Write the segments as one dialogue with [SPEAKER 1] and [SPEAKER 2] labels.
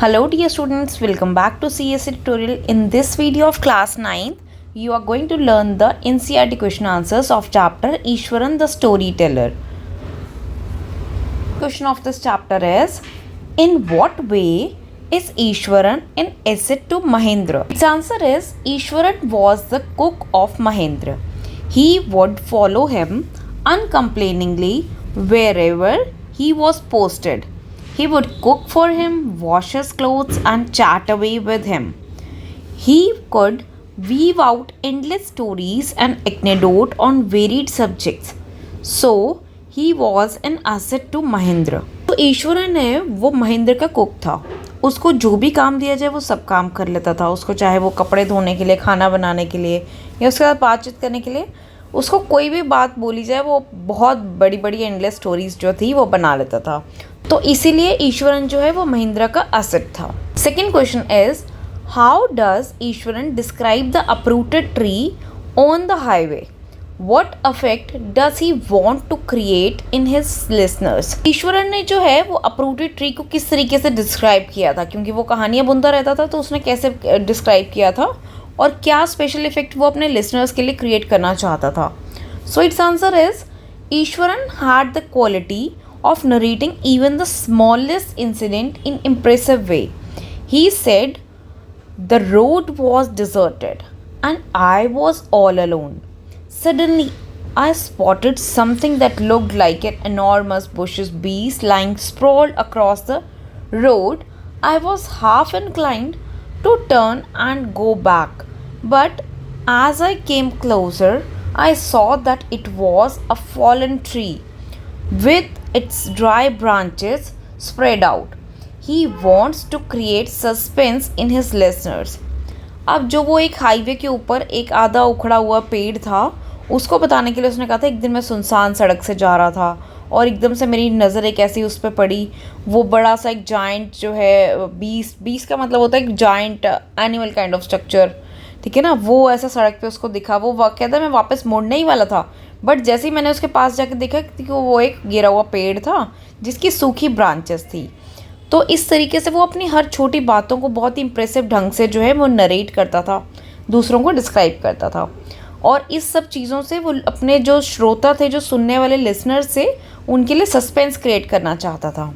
[SPEAKER 1] Hello dear students, welcome back to CSC tutorial. In this video of class 9th, you are going to learn the NCERT question answers of chapter Ishwaran the Storyteller. Question of this chapter is, in what way is Ishwaran an asset to Mahendra? Its answer is, Ishwaran was the cook of Mahendra. He would follow him uncomplainingly wherever he was posted. He would cook for him, wash his clothes, and chat away with him. He could weave out endless stories and anecdote on varied subjects. So, he was an asset to Mahendra. तो ईश्वरन है वो महेंद्र का cook था. उसको जो भी काम दिया जाए वो सब काम कर लेता था. उसको चाहे वो कपड़े धोने के लिए, खाना बनाने के लिए या उसके साथ बातचीत करने के लिए, उसको कोई भी बात बोली जाए वो बहुत बड़ी बड़ी एंडलेस स्टोरीज जो थी वो बना लेता था. तो इसीलिए ईश्वरन जो है वो महेंद्र का असेट था. Second question is, how does Eswaran describe the uprooted tree on the highway? What effect does he want to create in his listeners? Eswaran ने जो है वो अपरूटेड ट्री को किस तरीके से डिस्क्राइब किया था, क्योंकि वो कहानियाँ बुनता रहता था, तो उसने कैसे डिस्क्राइब किया था और क्या स्पेशल इफेक्ट वो अपने लिसनर्स के लिए क्रिएट करना चाहता था. So it's answer is, Eswaran had the quality of narrating even the smallest incident in impressive way. He said, the road was deserted and I was all alone. Suddenly, I spotted something that looked like an enormous bushes beast lying sprawled across the road. I was half inclined to turn and go back, but as I came closer, I saw that it was a fallen tree with its dry branches spread out. He wants to create suspense in his listeners. अब जो वो एक highway के ऊपर एक आधा उखड़ा हुआ पेड़ था, उसको बताने के लिए उसने कहा था, एक दिन मैं सुनसान सड़क से जा रहा था और एकदम से मेरी नज़र एक ऐसी उस पर पड़ी. वो बड़ा सा एक जाइंट जो है, बीस का मतलब होता है एक giant animal kind of structure, ठीक है ना. वो ऐसा सड़क पे उसको दिखा. वो कहता मैं वापस मुड़ने ही वाला था, बट जैसे ही मैंने उसके पास जाकर देखा कि वो एक गिरा हुआ पेड़ था जिसकी सूखी ब्रांचेस थी. तो इस तरीके से वो अपनी हर छोटी बातों को बहुत ही इम्प्रेसिव ढंग से जो है वो नरेट करता था, दूसरों को डिस्क्राइब करता था. और इस सब चीज़ों से वो अपने जो श्रोता थे, जो सुनने वाले लिसनर से, उनके लिए सस्पेंस क्रिएट करना चाहता था.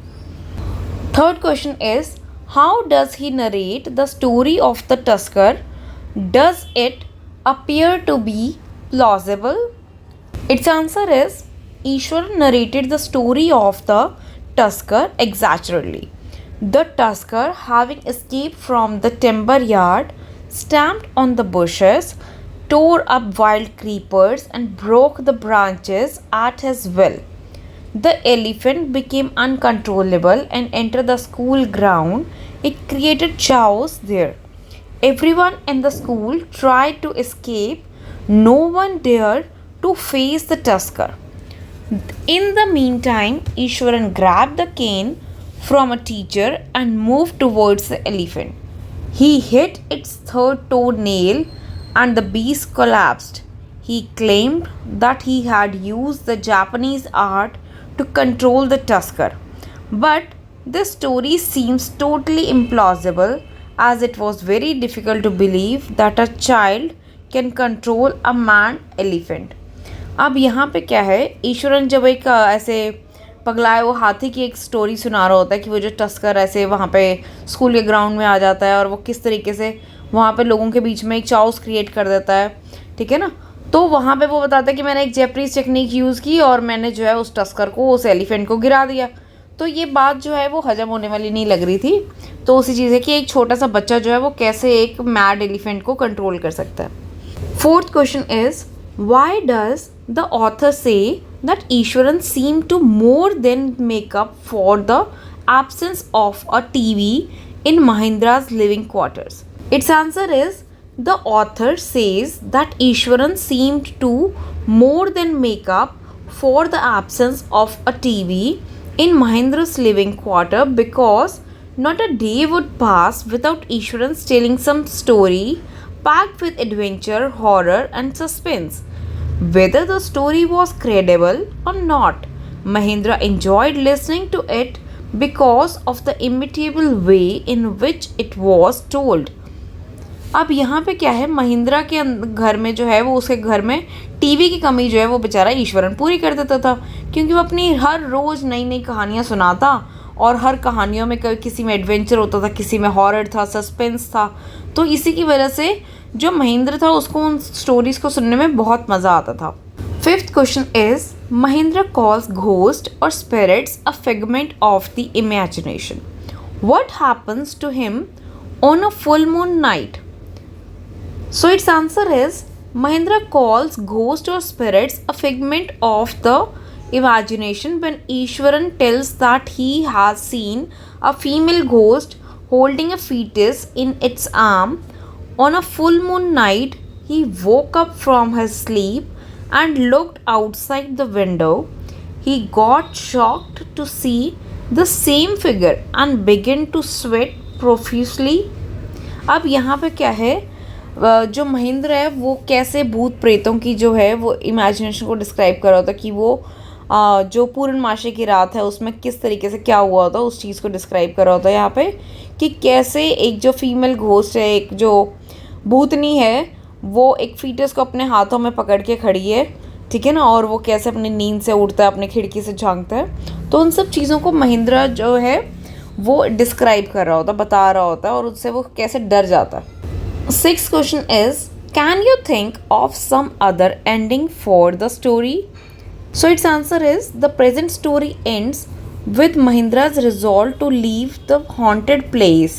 [SPEAKER 1] Third question is, how does he narrate the story of the tusker? Does it appear to be plausible? Its answer is, Ishwaran narrated the story of the tusker exaggeratedly. The tusker, having escaped from the timber yard, stamped on the bushes, tore up wild creepers, and broke the branches at his will. The elephant became uncontrollable and entered the school ground. It created chaos there. Everyone in the school tried to escape. No one dared to face the tusker. In the meantime, Ishwaran grabbed the cane from a teacher and moved towards the elephant. He hit its third toenail and the beast collapsed. He claimed that he had used the Japanese art to control the tusker. But this story seems totally implausible, as it was very difficult to believe that a child can control a man elephant. अब यहाँ पे क्या है, ईश्वरन जब एक ऐसे पगलाए वो हाथी की एक स्टोरी सुना रहा होता है कि वो जो टस्कर ऐसे वहाँ पे स्कूल के ग्राउंड में आ जाता है और वो किस तरीके से वहाँ पे लोगों के बीच में एक चाउस क्रिएट कर देता है, ठीक है ना. तो वहाँ पे वो बताता है कि मैंने एक जैपनीज टेक्निक यूज़ की और मैंने जो है उस टस्कर को, उस एलिफेंट को गिरा दिया. तो ये बात जो है वो हजम होने वाली नहीं लग रही थी. तो उसी चीज़ है कि एक छोटा सा बच्चा जो है वो कैसे एक मैड एलिफेंट को कंट्रोल कर सकता है. Fourth question is, why does the author say that Ishwaran seemed to more than make up for the absence of a TV in Mahendra's living quarters? Its answer is, the author says that Ishwaran seemed to more than make up for the absence of a TV in Mahendra's living quarter, because not a day would pass without Ishwaran telling some story packed with adventure, horror, and suspense. Whether the story was credible or not, Mahendra enjoyed listening to it because of the imitable way in which it was told. अब यहाँ पे क्या है, महिंद्रा के घर में जो है वो उसके घर में टीवी की कमी जो है वो बेचारा ईश्वरन पूरी कर देता था, क्योंकि वो अपनी हर रोज़ नई नई कहानियाँ सुनाता और हर कहानियों में किसी में एडवेंचर होता था, किसी में हॉरर था, सस्पेंस था। तो इसी की वजह से जो महेंद्र था उसको उन स्टोरीज़ को सुनने में बहुत मज़ा आता था। Fifth question is Mahendra calls ghost और spirits a figment of the imagination. What happens to him on a full moon night? So its answer is Mahindra calls ghosts or spirits a figment of the imagination when Ishwaran tells that he has seen a female ghost holding a fetus in its arm. On a full moon night, he woke up from his sleep and looked outside the window. He got shocked to see the same figure and began to sweat profusely. अब यहाँ पे क्या है, जो महेंद्र है वो कैसे भूत प्रेतों की जो है वो इमेजिनेशन को डिस्क्राइब कर रहा होता, कि वो जो पूर्णमासी की रात है उसमें किस तरीके से क्या हुआ होता उस चीज़ को डिस्क्राइब कर रहा होता है यहाँ पे, कि कैसे एक जो फीमेल घोस्ट है, एक जो भूतनी है, वो एक फीटस को अपने हाथों में पकड़ के खड़ी है, ठीक है ना, और वो कैसे अपनी नींद से उठता है, अपनी खिड़की से झांकता है। तो उन सब चीज़ों को महेंद्र जो है वो डिस्क्राइब कर रहा होता, बता रहा होता है, और उससे वो कैसे डर जाता है। Sixth question is, can you think of some other ending for the story? So its answer is, the present story ends with Mahindra's resolve to leave the haunted place,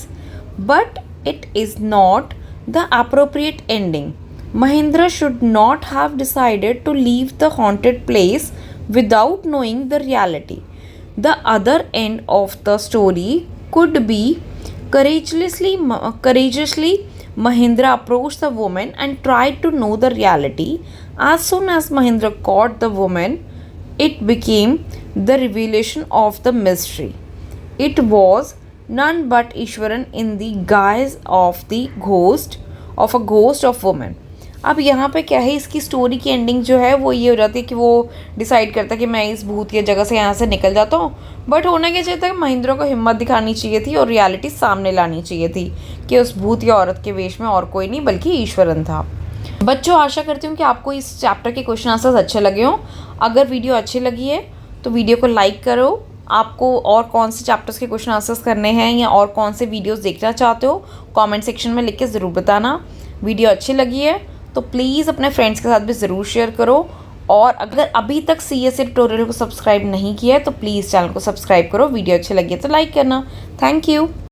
[SPEAKER 1] but it is not the appropriate ending. Mahindra should not have decided to leave the haunted place without knowing the reality. The other end of the story could be courageously Mahindra approached the woman and tried to know the reality. As soon as Mahindra caught the woman, it became the revelation of the mystery. It was none but Ishwaran in the guise of a ghost of woman. अब यहाँ पे क्या है, इसकी story की ending जो है वो ये हो जाती है कि वो डिसाइड करता है कि मैं इस भूत की जगह से यहाँ से निकल जाता हूँ। बट होना क्या चाहिए था कि महिंद्रा को हिम्मत दिखानी चाहिए थी और रियलिटी सामने लानी चाहिए थी कि उस भूत या औरत के वेश में और कोई नहीं बल्कि ईश्वरन था। बच्चों, आशा करती हूँ कि आपको इस चैप्टर के क्वेश्चन आंसर्स अच्छे लगे हों। अगर वीडियो अच्छी लगी है तो वीडियो को लाइक करो। आपको और कौन से चैप्टर्स के क्वेश्चन आंसर्स करने हैं या और कौन से वीडियोस देखना चाहते हो, कमेंट सेक्शन में लिख के ज़रूर बताना। वीडियो अच्छी लगी है तो प्लीज़ अपने फ्रेंड्स के साथ भी ज़रूर शेयर करो, और अगर अभी तक CSA ट्यूटोरियल को सब्सक्राइब नहीं किया है तो प्लीज़ चैनल को सब्सक्राइब करो। वीडियो अच्छी लगी है तो लाइक करना। Thank you.